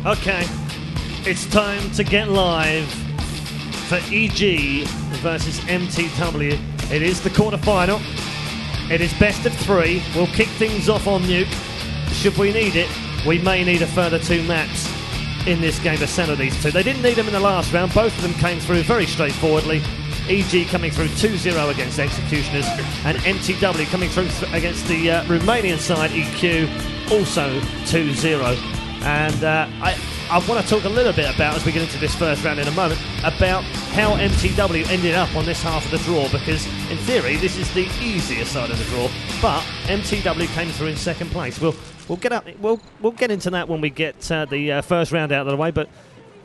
Okay, it's time to get live for EG versus MTW. It is the quarterfinal. It is best of 3. We'll kick things off on Nuke. Should we need it, we may need a further 2 maps in this game to settle these two. They didn't need them in the last round. Both of them came through very straightforwardly. EG coming through 2-0 against Executioners, and MTW coming through against the Romanian side, EQ, also 2-0. And I want to talk a little bit about, as we get into this first round in a moment, about how MTW ended up on this half of the draw, because in theory this is the easier side of the draw, but MTW came through in second place. We'll get into that when we get the first round out of the way, but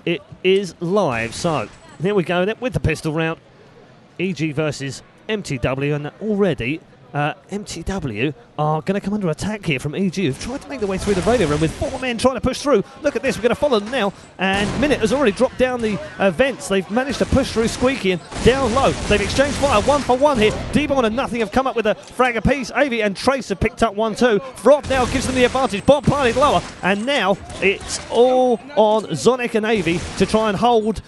it is live. So here we go with the pistol round. EG versus MTW, and already MTW are going to come under attack here from EG, who've tried to make their way through the radio room with 4 men trying to push through. Look at this, we're going to follow them now, and Minute has already dropped down the vents. They've managed to push through Squeaky and down low. They've exchanged fire 1 for 1 here. D-Bomb and Nothing have come up with a frag apiece. Avi and Trace have picked up 1-2. Frog now gives them the advantage. Bomb planted lower, and now it's all on Zonic and Avi to try and hold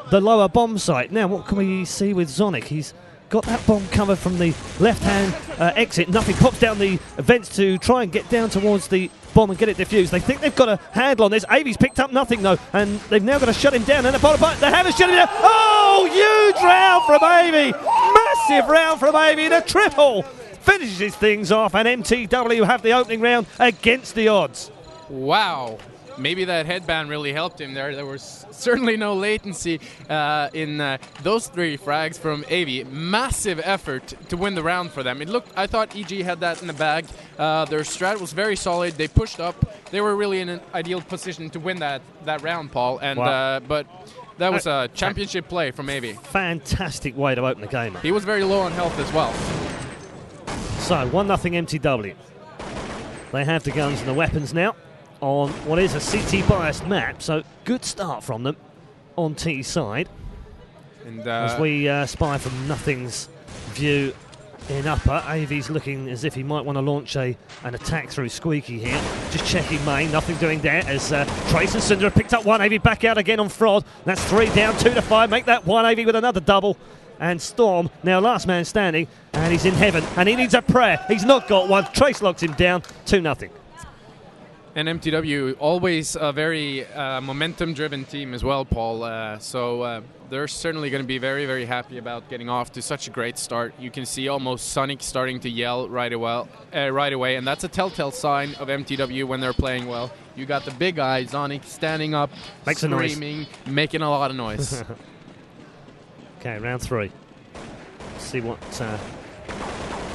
the lower bomb site. Now, what can we see with Zonic? He's got that bomb covered from the left-hand exit. Nothing pops down the vents to try and get down towards the bomb and get it defused. They think they've got a handle on this. Avi's picked up Nothing, though, and they've now got to shut him down. And the bottom, they haven't shut him down. Oh, huge round from Avi. Massive round from Avi. The triple finishes things off, and MTW have the opening round against the odds. Wow. Maybe that headband really helped him there. There was certainly no latency in those 3 frags from Avi. Massive effort to win the round for them. I thought EG had that in the bag. Their strat was very solid. They pushed up. They were really in an ideal position to win that round, Paul. And wow. But that was a championship play from Avi. Fantastic way to open the game. He was very low on health as well. So 1-0 MTW. They have the guns and the weapons now on what is a CT biased map, so good start from them on T side. And as we spy from Nothing's view in upper, Avi's looking as if he might want to launch an attack through Squeaky here. Just checking main, Nothing doing there as Trace and Cinder have picked up 1. Avi back out again on Frod. That's 3 down, 2-5. Make that 1. Avi with another double. And Storm, now last man standing, and he's in heaven, and he needs a prayer. He's not got one. Trace locks him down, 2-0. And MTW, always a very momentum-driven team as well, Paul. So they're certainly going to be very, very happy about getting off to such a great start. You can see almost Sonic starting to yell right away, and that's a telltale sign of MTW when they're playing well. You got the big guy, Sonic, standing up, makes screaming, making a lot of noise. Okay, round 3. Let's see what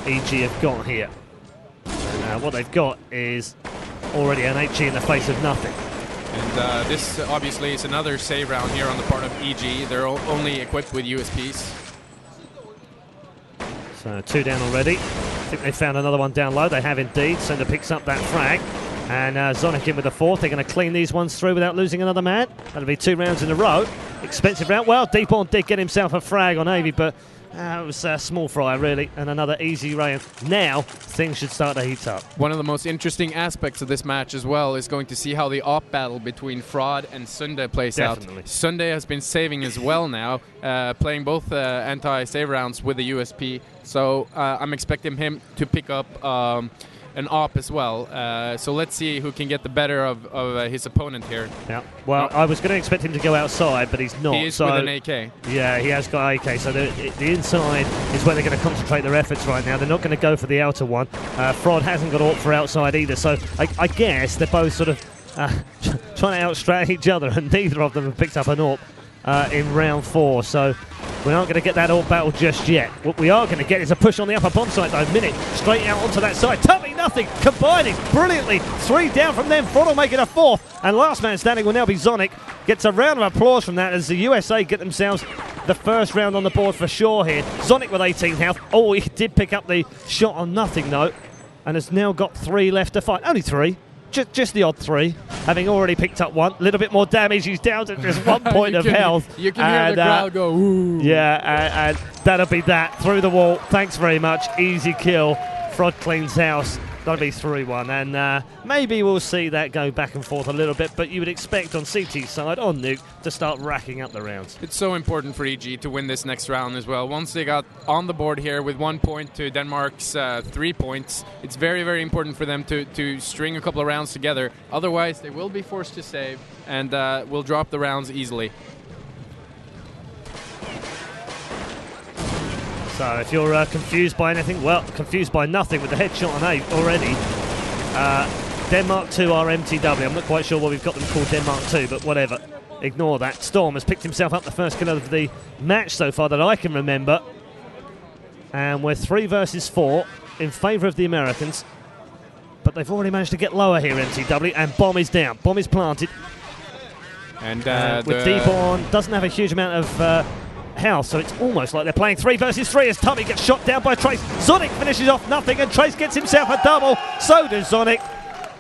EG have got here. And what they've got is already an HE in the face of Nothing. And this obviously is another save round here on the part of EG. They're only equipped with USPs. So 2 down already. I think they found another one down low. They have indeed. Cinder picks up that frag. And Zonic in with the 4th. They're going to clean these ones through without losing another man. That'll be 2 rounds in a row. Expensive round. Well, D-Bomb did get himself a frag on Avi, but it was a small fry, really, and another easy round. Now, things should start to heat up. One of the most interesting aspects of this match as well is going to see how the op battle between Fraud and Sunday plays out. Sunday has been saving as well now, playing both anti-save rounds with the USP, so I'm expecting him to pick up an op as well. So let's see who can get the better of his opponent here. Yeah. Well, I was going to expect him to go outside, but he's not. He is with an AK. Yeah, he has got AK. So the inside is where they're going to concentrate their efforts right now. They're not going to go for the outer one. Frod hasn't got AWP for outside either. So I guess they're both sort of trying to outstrat each other, and neither of them have picked up an AWP in round 4. So we aren't going to get that AWP battle just yet. What we are going to get is a push on the upper bomb site, though. Minute straight out onto that side. Totally Nothing combining brilliantly. 3 down from them. Frod will make it a 4th. And last man standing will now be Zonic. Gets a round of applause from that as the USA get themselves the first round on the board for sure here. Zonic with 18 health. Oh, he did pick up the shot on Nothing, though. And has now got 3 left to fight. Only 3. Just the odd 3, having already picked up 1. A little bit more damage. He's down to just 1 point of health. You can hear the crowd go, ooh. Yeah, and that'll be that. Through the wall. Thanks very much. Easy kill. Frod cleans house. Got to be 3-1, and maybe we'll see that go back and forth a little bit, but you would expect on CT's side, on Nuke, to start racking up the rounds. It's so important for EG to win this next round as well. Once they got on the board here with 1 point to Denmark's 3 points, it's very, very important for them to string a couple of rounds together. Otherwise, they will be forced to save and will drop the rounds easily. So if you're confused by anything, well, confused by nothing with the headshot on 8 already. Denmark2 are MTW. I'm not quite sure why we've got them called Denmark2, but whatever. Ignore that. Storm has picked himself up the first kill of the match so far that I can remember. And we're 3 versus 4 in favour of the Americans. But they've already managed to get lower here, MTW, and bomb is down. Bomb is planted. And with D-Born, doesn't have a huge amount of health, so it's almost like they're playing 3 versus 3 as Tubby gets shot down by Trace. Zonic finishes off nothing, and Trace gets himself a double. So does Zonic.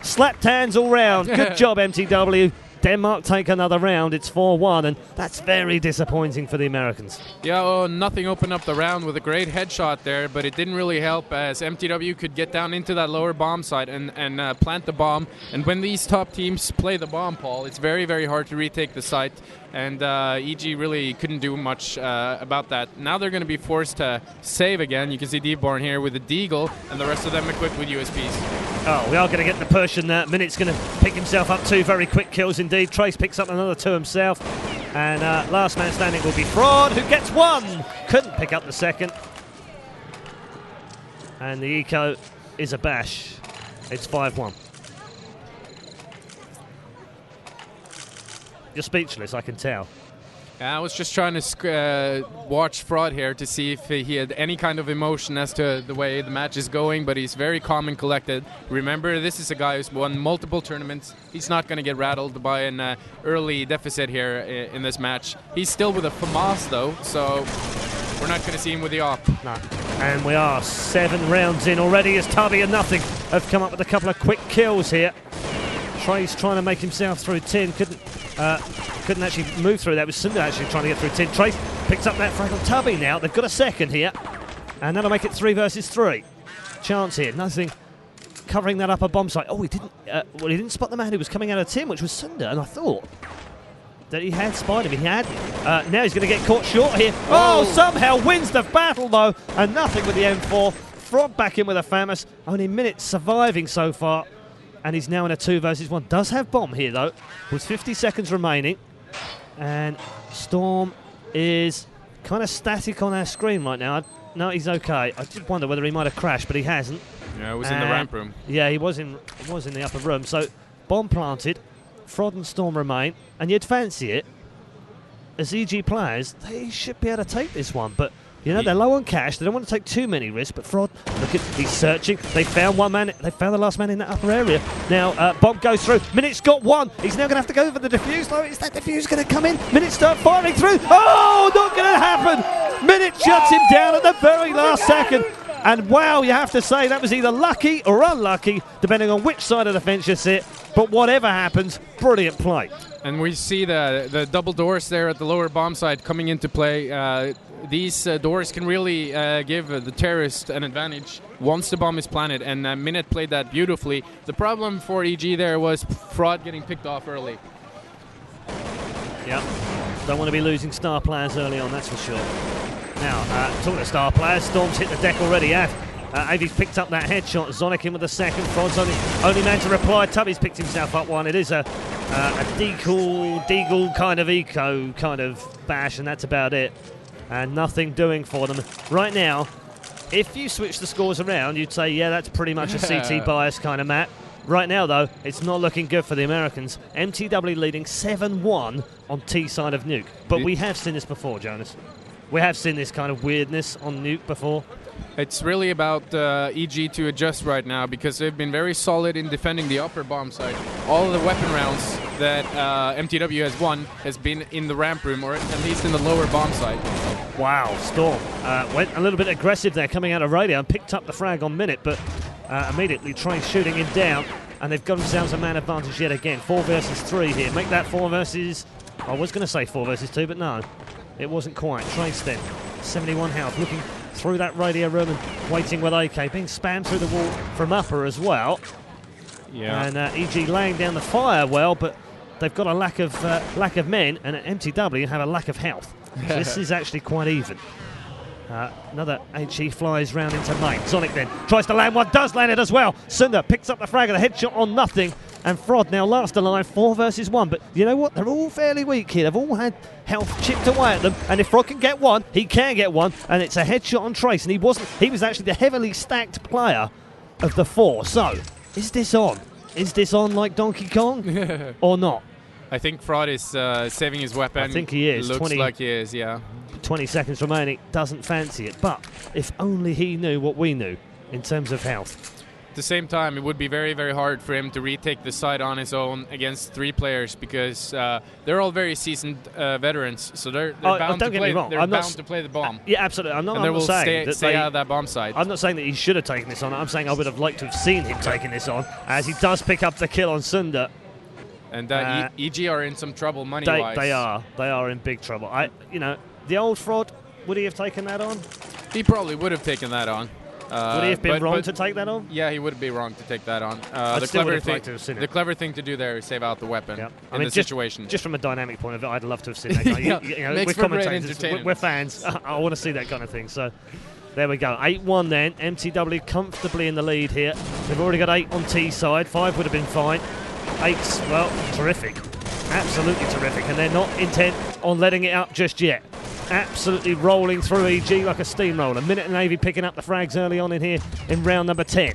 Slapped hands all round. Good job, MTW. Denmark take another round. It's 4-1, and that's very disappointing for the Americans. Yeah, nothing opened up the round with a great headshot there, but it didn't really help as MTW could get down into that lower bomb site and plant the bomb. And when these top teams play the bomb, Paul, it's very, very hard to retake the site. And EG really couldn't do much about that. Now they're going to be forced to save again. You can see D-Born here with the Deagle, and the rest of them equipped with USPs. Oh, we are going to get the push, and Minute's going to pick himself up 2 very quick kills indeed. Trace picks up another 2 himself. And last man standing will be Fraud, who gets 1. Couldn't pick up the second. And the eco is a bash. It's 5-1. You're speechless, I can tell. I was just trying to watch Fraud here to see if he had any kind of emotion as to the way the match is going, but he's very calm and collected. Remember, this is a guy who's won multiple tournaments. He's not going to get rattled by an early deficit here in this match. He's still with a FAMAS, though, so we're not going to see him with the op. No. And we are 7 rounds in already as Tubby and Nothing have come up with a couple of quick kills here. Trace trying to make himself through tin, couldn't actually move through. That was Cinder actually trying to get through tin. Trace picks up that frag on Tubby now. They've got a second here, and that'll make it 3 versus 3. Chance here, Nothing covering that upper bomb site. Oh, he didn't. Well, he didn't spot the man who was coming out of tin, which was Cinder, and I thought that he had spotted him. He had. Now he's going to get caught short here. Oh, somehow wins the battle though, and Nothing with the M4. Frog back in with a FAMAS. Only minutes surviving so far. And he's now in a 2 versus 1. Does have bomb here, though, with 50 seconds remaining. And Storm is kind of static on our screen right now. No, he's okay. I did wonder whether he might have crashed, but he hasn't. Yeah, he was in the ramp room. Yeah, he was in the upper room. So, bomb planted. Frod and Storm remain. And you'd fancy it. As EG players, they should be able to take this one. But you know, they're low on cash. They don't want to take too many risks. But Frod, look at, he's searching. They found one man. They found the last man in that upper area. Now, bomb goes through. Minute's got 1. He's now going to have to go for the defuse. Though, is that defuse going to come in? Minute start firing through. Oh, not going to happen. Minute shuts him down at the very last second. And wow, you have to say that was either lucky or unlucky, depending on which side of the fence you sit. But whatever happens, brilliant play. And we see the double doors there at the lower bomb site coming into play. These doors can really give the terrorist an advantage once the bomb is planted, and Minute played that beautifully. The problem for EG there was Fraud getting picked off early. Yep, don't want to be losing star players early on, that's for sure. Now, talking to star players, Storm's hit the deck already. Avi's picked up that headshot. Zonic in with the second. Fraud's only man to reply. Tubby's picked himself up 1. It is a deagle kind of eco kind of bash, and that's about it. And nothing doing for them. Right now, if you switch the scores around, you'd say, yeah, that's pretty much a CT bias kind of map. Right now, though, it's not looking good for the Americans. MTW leading 7-1 on T side of Nuke. But we have seen this before, Jonas. We have seen this kind of weirdness on Nuke before. It's really about EG to adjust right now because they've been very solid in defending the upper bomb site. All of the weapon rounds that MTW has won has been in the ramp room, or at least in the lower bomb site. Wow, Storm went a little bit aggressive there coming out of radio and picked up the frag on Minute, but immediately tried shooting him down, and they've got themselves a man advantage yet again. 4 versus 3 here. Make that 4 versus... I was going to say 4 versus 2, but no. It wasn't quite. Trace then. 71 health. Looking through that radio room and waiting with AK, being spammed through the wall from upper as well. Yeah. And EG laying down the fire well, but they've got a lack of men, and MTW have a lack of health. So this is actually quite even. Another HE flies round into main. Sonic then tries to land one, does land it as well. Sunder picks up the frag of the headshot on nothing. And Frod now last alive, 4 versus 1. But you know what? They're all fairly weak here. They've all had health chipped away at them. And if Frod can get one, he can get one. And it's a headshot on Trace. And he was actually the heavily stacked player of the 4. So, is this on? Is this on like Donkey Kong or not? I think Frod is saving his weapon. I think he is. Looks like he is, yeah. 20 seconds remaining. Doesn't fancy it. But if only he knew what we knew in terms of health. At the same time, it would be very, very hard for him to retake the side on his own against 3 players because they're all very seasoned veterans, so they're bound to play. They're bound to play the bomb. Yeah, absolutely. I'm not saying that stay out of that bomb side. I'm not saying that he should have taken this on. I'm saying I would have liked to have seen him taking this on, as he does pick up the kill on Sunder. And EG are in some trouble money-wise. They are in big trouble. The old Frod, would he have taken that on? He probably would have taken that on. Would he have been wrong to take that on? Yeah, he would be wrong to take that on. The clever thing to do there is save out the weapon in the situation. Just from a dynamic point of view, I'd love to have seen that. Makes for great entertainment. We're fans. I want to see that kind of thing. So there we go. 8-1 then. MTW comfortably in the lead here. They've already got 8 on T side. 5 would have been fine. 8's, well, terrific. Absolutely terrific. And they're not intent on letting it up just yet. Absolutely rolling through EG like a steamroller. Minute and Navy picking up the frags early on in here in round number 10.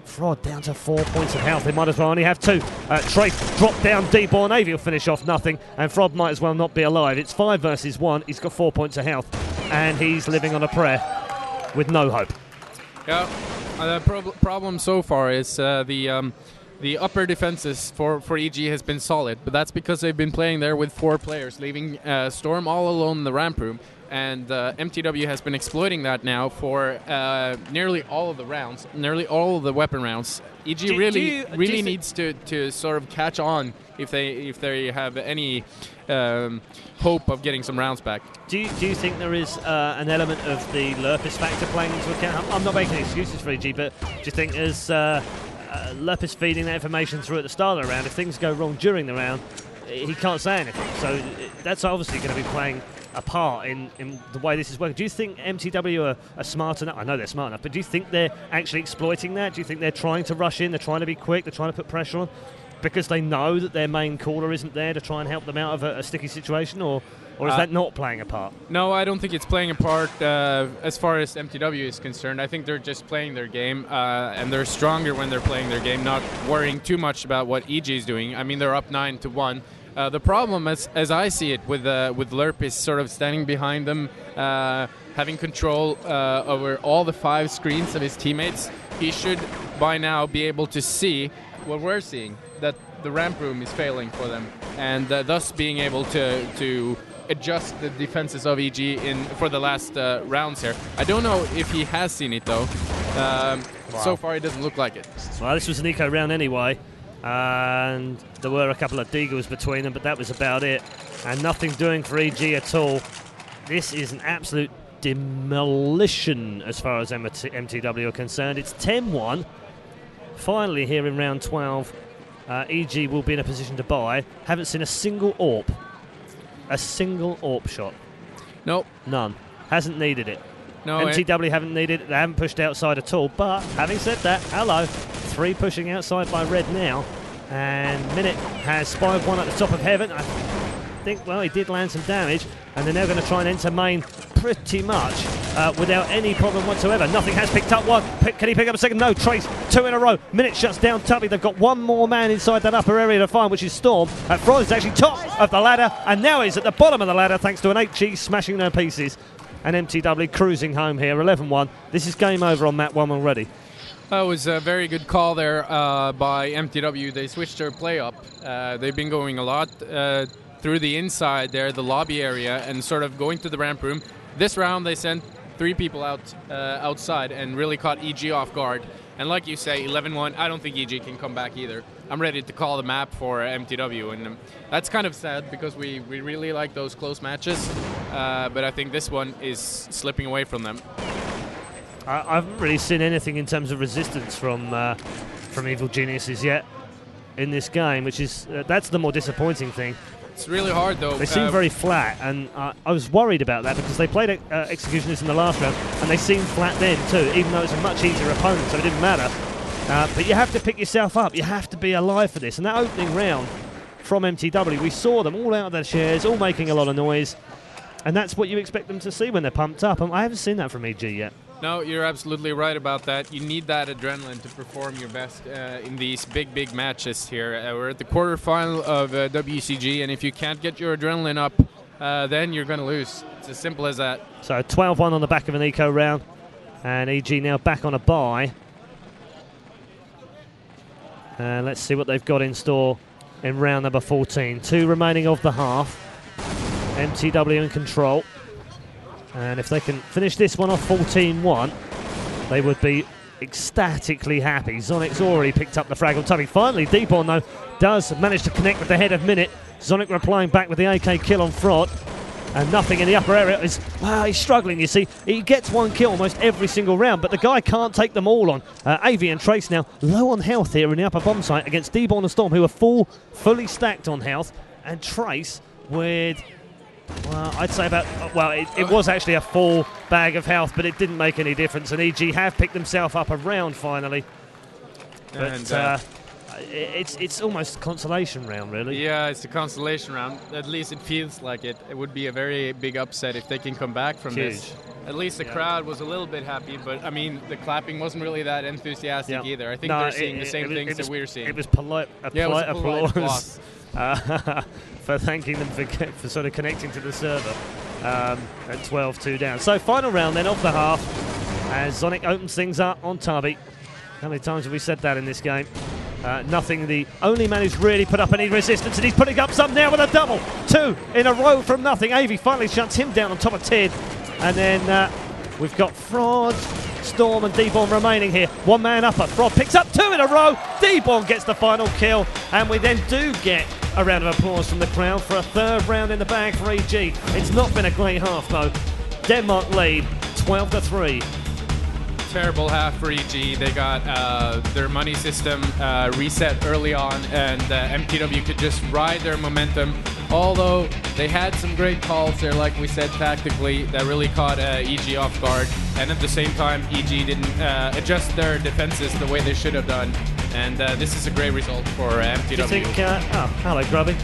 Frod down to 4 points of health. They might as well only have 2. Trace dropped down deep, or Navy will finish off nothing, and Frod might as well not be alive. It's 5 versus 1. He's got 4 points of health, and he's living on a prayer with no hope. Yeah, the problem so far is the upper defenses for EG has been solid, but that's because they've been playing there with 4 players, leaving Storm all alone in the ramp room. And MTW has been exploiting that now for nearly all of the rounds, nearly all of the weapon rounds. EG really needs to sort of catch on if they have any hope of getting some rounds back. Do you think there is an element of the Lurpus factor playing into account? I'm not making excuses for EG, but do you think there's Lurpus feeding that information through at the start of the round? If things go wrong during the round, he can't say anything. So that's obviously going to be playing a part in the way this is working. Do you think MTW are smart enough? I know they're smart enough, but do you think they're actually exploiting that? Do you think they're trying to rush in, they're trying to be quick, they're trying to put pressure on because they know that their main caller isn't there to try and help them out of a sticky situation, or is that not playing a part? No, I don't think it's playing a part as far as MTW is concerned. I think they're just playing their game, and they're stronger when they're playing their game, not worrying too much about what EG is doing. I mean, they're up 9-1. The problem, as I see it, with Lerp is sort of standing behind them, having control over all the 5 screens of his teammates. He should, by now, be able to see what we're seeing, that the ramp room is failing for them, and thus being able to adjust the defenses of EG for the last rounds here. I don't know if he has seen it, though. So far, it doesn't look like it. Well, this was an eco round anyway. And there were a couple of deagles between them, but that was about it, and nothing doing for EG at all. This is an absolute demolition as far as MTW are concerned. It's 10-1 finally here in round 12. EG will be in a position to buy. Haven't seen a single AWP shot. Nope, none. Hasn't needed it. No, MTW haven't needed it. They haven't pushed outside at all. But having said that, hello. 3 pushing outside by Red now. And Minute has spied one at the top of heaven. I think, well, he did land some damage. And they're now going to try and enter main pretty much without any problem whatsoever. Nothing has picked up one. Can he pick up a second? No. Trace, 2 in a row. Minute shuts down Tubby. They've got one more man inside that upper area to find, which is Storm. Frod is actually top of the ladder. And now he's at the bottom of the ladder thanks to an HG smashing their pieces. And MTW cruising home here, 11-1. This is game over on map 1 already. That was a very good call there by MTW. They switched their play up. They've been going a lot through the inside there, the lobby area, and sort of going to the ramp room. This round they sent 3 people outside and really caught EG off guard. And like you say, 11-1, I don't think EG can come back either. I'm ready to call the map for MTW, and that's kind of sad because we really like those close matches, but I think this one is slipping away from them. I haven't really seen anything in terms of resistance from EvilGeniuses yet in this game, which is that's the more disappointing thing. It's really hard, though. They seem very flat, and I was worried about that because they played Executioners in the last round, and they seemed flat then too, even though it's a much easier opponent, so it didn't matter. But you have to pick yourself up. You have to be alive for this. And that opening round from MTW, we saw them all out of their chairs, all making a lot of noise, and that's what you expect them to see when they're pumped up. And I haven't seen that from EG yet. No, you're absolutely right about that. You need that adrenaline to perform your best in these big matches here. We're at the quarterfinal of WCG, and if you can't get your adrenaline up, then you're going to lose. It's as simple as that. So 12-1 on the back of an eco round, and EG now back on a bye. Let's see what they've got in store in round number 14. 2 remaining of the half. MTW in control. And if they can finish this one off 14-1, they would be ecstatically happy. Zonic's already picked up the frag on Tubby. Finally, Deepon, though, does manage to connect with the head of Minute. Zonic replying back with the AK kill on Frod. And nothing in the upper area. Wow, he's struggling, you see. He gets one kill almost every single round, but the guy can't take them all on. AV and Trace now low on health here in the upper bomb site against Deepon and Storm, who are fully stacked on health. And Trace with... well, I'd say about... well, it was actually a full bag of health, but it didn't make any difference. And EG have picked themselves up a round finally. But it's almost a consolation round, really. Yeah, it's a consolation round. At least it feels like it. It would be a very big upset if they can come back from this. At least the crowd was a little bit happy, but I mean, the clapping wasn't really that enthusiastic either. I think they're seeing the same things that we're seeing. It was polite applause. For thanking them for sort of connecting to the server at 12-2 down. So final round then of the half as Zonic opens things up on Tubby. How many times have we said that in this game? Nothing. The only man who's really put up any resistance, and he's putting up some now with a double. 2 in a row from nothing. AV finally shuts him down on top of Tid. And then we've got Frod, Storm and Deborn remaining here. One man upper. Frod picks up 2 in a row. Deborn gets the final kill. And we then do get a round of applause from the crowd for a third round in the bag for EG. It's not been a great half though. Denmark lead 12-3. Terrible half for EG. They got their money system reset early on, and MTW could just ride their momentum. Although they had some great calls there, like we said, tactically, that really caught EG off guard. And at the same time, EG didn't adjust their defenses the way they should have done. And this is a great result for MTW. Do you think, hello, Grubby.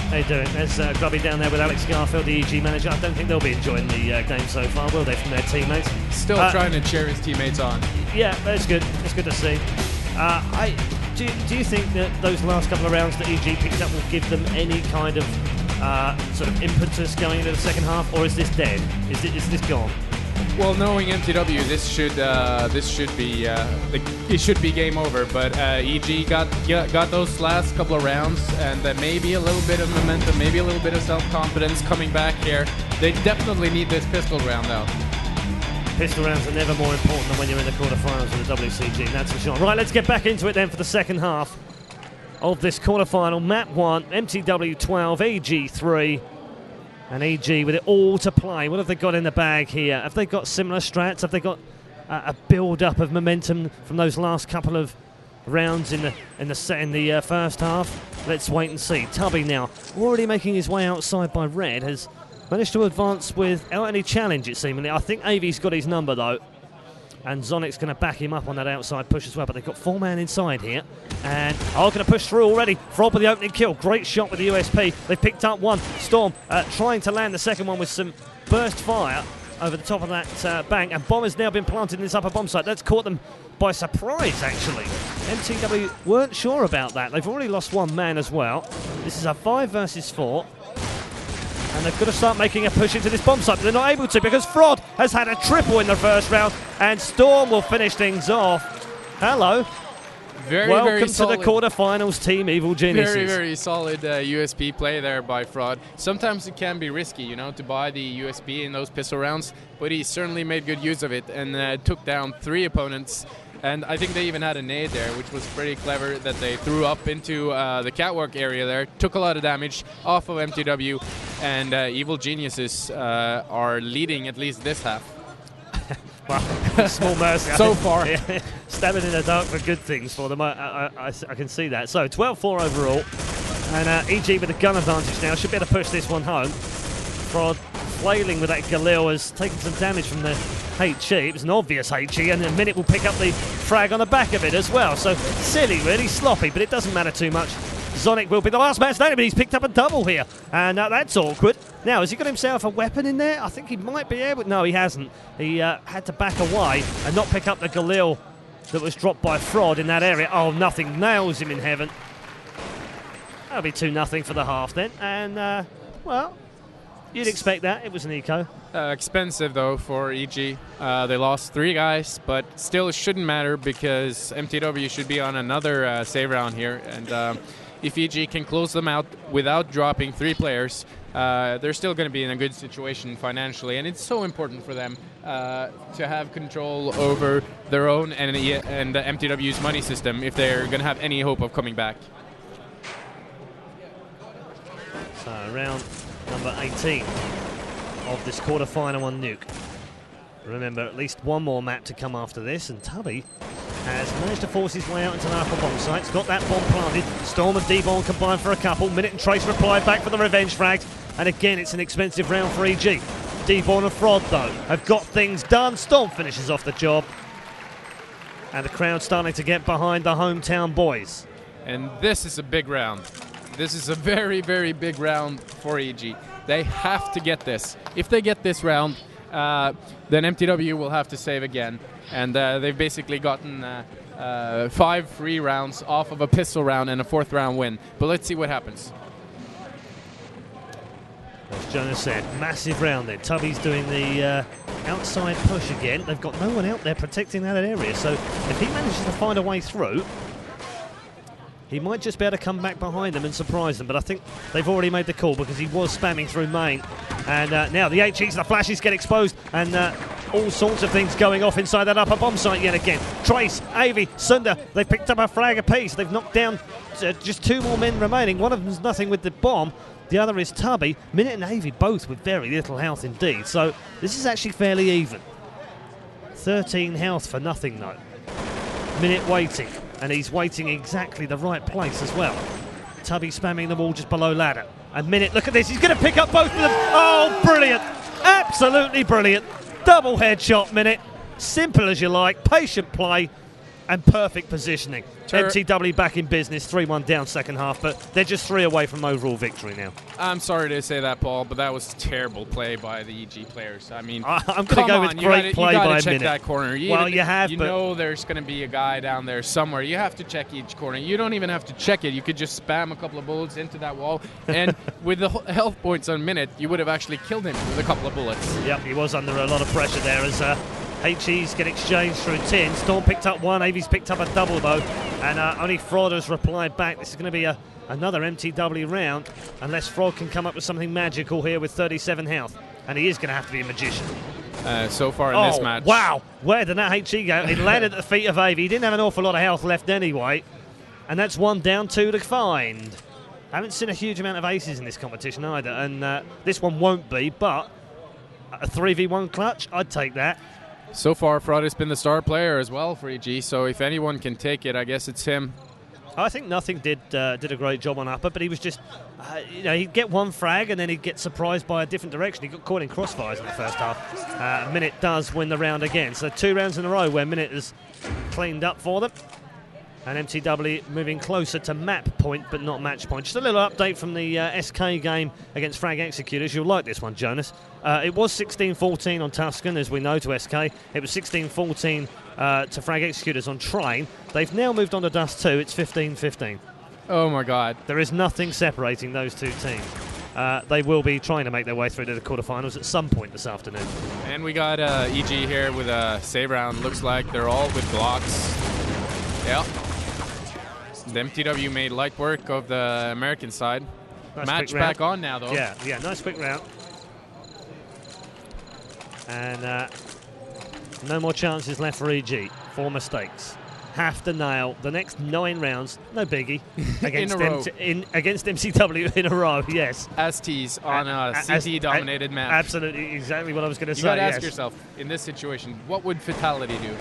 How you doing? There's Grubby down there with Alex Garfield, the EG manager. I don't think they'll be enjoying the game so far, will they, from their teammates? Still trying to cheer his teammates on. Yeah, that's good. It's good to see. Do you think that those last couple of rounds that EG picked up will give them any kind of sort of impetus going into the second half, or is this dead? Is this gone? Well, knowing MTW, this should be it should be game over. But EG got those last couple of rounds, and maybe a little bit of momentum, maybe a little bit of self-confidence coming back here. They definitely need this pistol round, though. Pistol rounds are never more important than when you're in the quarterfinals of the WCG, that's for sure. Right, let's get back into it then for the second half of this quarterfinal. Map 1, MTW 12, EG 3. And EG with it all to play. What have they got in the bag here? Have they got similar strats? Have they got a build-up of momentum from those last couple of rounds in the first half? Let's wait and see. Tubby now already making his way outside by Red has managed to advance without any challenge, it seemingly. I think AV's got his number though. And Zonic's going to back him up on that outside push as well. But they've got 4-man inside here. And going to push through already. Frog with the opening kill. Great shot with the USP. They've picked up one. Storm trying to land the second one with some burst fire over the top of that bank. And bomb has now been planted in this upper bomb site. That's caught them by surprise, actually. MTW weren't sure about that. They've already lost 1 man as well. This is a 5 versus 4. And they've got to start making a push into this bomb site, but they're not able to because Frod has had a triple in the first round, and Storm will finish things off. Hello. Welcome to the quarterfinals, team EvilGeniuses. Very solid USP play there by Frod. Sometimes it can be risky, to buy the USP in those pistol rounds, but he certainly made good use of it and took down 3 opponents. And I think they even had a nade there, which was pretty clever that they threw up into the catwalk area there. Took a lot of damage off of MTW, and EvilGeniuses are leading at least this half. Well, small mercy. So far. Stabbing in the dark for good things for them. I can see that. So 12-4 overall. And EG with the gun advantage now. Should be able to push this one home. Frod flailing with that Galil has taken some damage from the HE. It was an obvious HE, and in a minute we'll pick up the frag on the back of it as well. So silly, really sloppy, but it doesn't matter too much. Zonic will be the last man standing, but he's picked up a double here. And that's awkward. Now, has he got himself a weapon in there? I think he might be able... No, he hasn't. He had to back away and not pick up the Galil that was dropped by Frod in that area. Oh, nothing. Nails him in heaven. That'll be 2-0 for the half then. And, well, you'd expect that. It was an eco. Expensive, though, for EG. They lost 3 guys, but still it shouldn't matter because MTW should be on another save round here. And if EG can close them out without dropping 3 players, they're still going to be in a good situation financially. And it's so important for them to have control over their own and MTW's money system if they're going to have any hope of coming back. So round number 18 of this quarter-final on Nuke. Remember, at least one more map to come after this, and Tubby has managed to force his way out into an upper bomb site. He's got that bomb planted. Storm and D-Bomb combined for a couple. Minute and Trace reply back for the revenge frags. And again, it's an expensive round for EG. D-Bomb and Frod, though, have got things done. Storm finishes off the job. And the crowd starting to get behind the hometown boys. And this is a big round. This is a very, very big round for EG. They have to get this. If they get this round, then MTW will have to save again. And they've basically gotten 5 free rounds off of a pistol round and a 4th round win. But let's see what happens. As Jonas said, massive round there. Tubby's doing the outside push again. They've got no one out there protecting that area. So if he manages to find a way through, he might just be able to come back behind them and surprise them, but I think they've already made the call because he was spamming through main. And now the HEs and the flashes get exposed, and all sorts of things going off inside that upper bomb site yet again. Trace, Avi, Sunder, they've picked up a frag apiece. They've knocked down just 2 more men remaining. One of them's nothing with the bomb. The other is Tubby. Minute and Avi both with very little health indeed. So this is actually fairly even. 13 health for nothing though. Minute waiting. And he's waiting exactly the right place as well. Tubby spamming the wall just below ladder. And Minute, look at this, he's going to pick up both of them. Oh, brilliant. Absolutely brilliant. Double headshot, Minute. Simple as you like. Patient play and perfect positioning. MTW back in business, 3-1 down second half, but they're just 3 away from overall victory now. I'm sorry to say that, Paul, but that was terrible play by the EG players. I mean, I'm going to go with great play by Minute. You check that corner. You know there's going to be a guy down there somewhere. You have to check each corner. You don't even have to check it. You could just spam a couple of bullets into that wall, and with the health points on Minute, you would have actually killed him with a couple of bullets. Yep, he was under a lot of pressure there as HEs get exchanged through 10. Storm picked up 1, Avi's picked up a double though, and only Frod has replied back. This is going to be another MTW round, unless Frod can come up with something magical here with 37 health, and he is going to have to be a magician. So far in this match. Wow, where did that HE go? It landed at the feet of Avi. He didn't have an awful lot of health left anyway, and that's 1 down, 2 to find. I haven't seen a huge amount of aces in this competition either, and this one won't be, but a 3v1 clutch, I'd take that. So far, Frod has been the star player as well for EG, so if anyone can take it, I guess it's him. I think Nothing did a great job on upper, but he was just, he'd get 1 frag and then he'd get surprised by a different direction. He got caught in crossfires in the first half. Minute does win the round again. So 2 rounds in a row where Minute has cleaned up for them. And MTW moving closer to map point, but not match point. Just a little update from the SK game against Frag Executors. You'll like this one, Jonas. It was 16-14 on Tuscan, as we know, to SK. It was 16-14 to Frag Executors on Train. They've now moved on to Dust 2. It's 15-15. Oh, my God. There is nothing separating those 2 teams. They will be trying to make their way through to the quarterfinals at some point this afternoon. And we got EG here with a save round. Looks like they're all with Glocks. Yeah. The MTW made light work of the American side. Nice match back on now, though. Yeah, nice quick round. And no more chances left for EG. 4 mistakes. have to nail the next 9 rounds, no biggie, against against MCW in a row. Yes, STs on a CT-dominated map. Absolutely, exactly what I was going to say. You got to ask yourself, in this situation, what would Fatality do?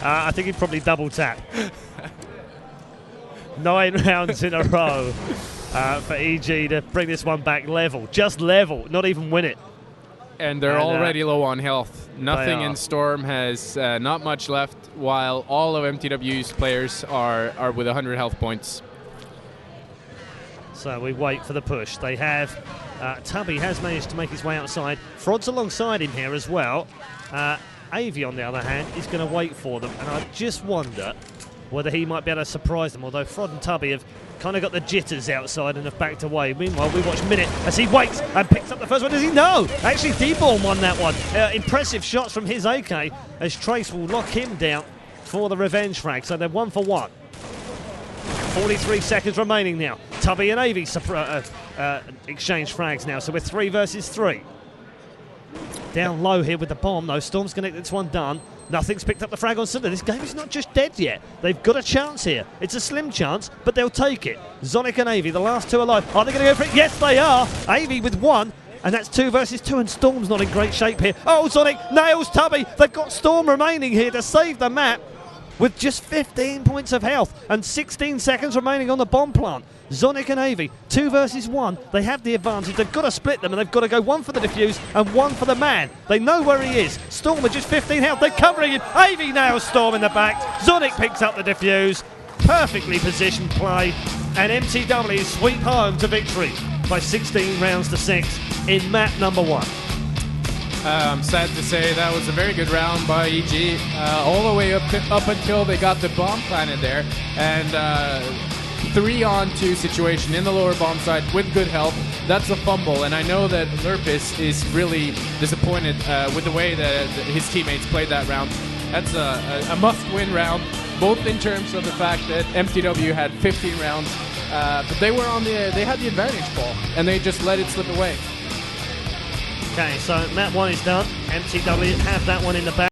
I think he'd probably double tap. 9 rounds in a row for EG to bring this one back level. Just level, not even win it. And they're already low on health. Nothing in Storm has not much left, while all of MTW's players are with 100 health points. So we wait for the push. They have Tubby has managed to make his way outside. Frod's alongside him here as well. Avi, on the other hand, is going to wait for them, and I just wonder whether he might be able to surprise them, although Frod and Tubby have kind of got the jitters outside and have backed away. Meanwhile, we watch Minute as he waits and picks up the first one. Does he? No! Actually, D-Born won that one. Impressive shots from his AK as Trace will lock him down for the revenge frag. So they're 1 for 1. 43 seconds remaining now. Tubby and Avi exchange frags now, so we're 3 versus 3. Down low here with the bomb, though. Storm's going to get this one done. Nothing's picked up the frag on Cinder. This game is not just dead yet. They've got a chance here. It's a slim chance, but they'll take it. Zonic and Avi, the last 2 alive. Are they going to go for it? Yes, they are. Avi with 1, and that's 2 versus 2, and Storm's not in great shape here. Oh, Zonic nails Tubby. They've got Storm remaining here to save the map with just 15 points of health and 16 seconds remaining on the bomb plant. Zonic and Avi, 2 versus 1. They have the advantage. They've got to split them, and they've got to go 1 for the defuse and 1 for the man. They know where he is. Storm with just 15 health. They're covering him. Avi nails Storm in the back. Zonic picks up the defuse. Perfectly positioned play. And MTW sweep home to victory by 16 rounds to 6 in map number 1. I'm sad to say that was a very good round by EG, all the way up until they got the bomb planted there, and 3-on-2 situation in the lower bomb side with good help. That's a fumble, and I know that Lurpus is really disappointed with the way that his teammates played that round. That's a must-win round, both in terms of the fact that MTW had 15 rounds, but they had the advantage ball, and they just let it slip away. Okay, so map 1 is done. MTW have that one in the bag.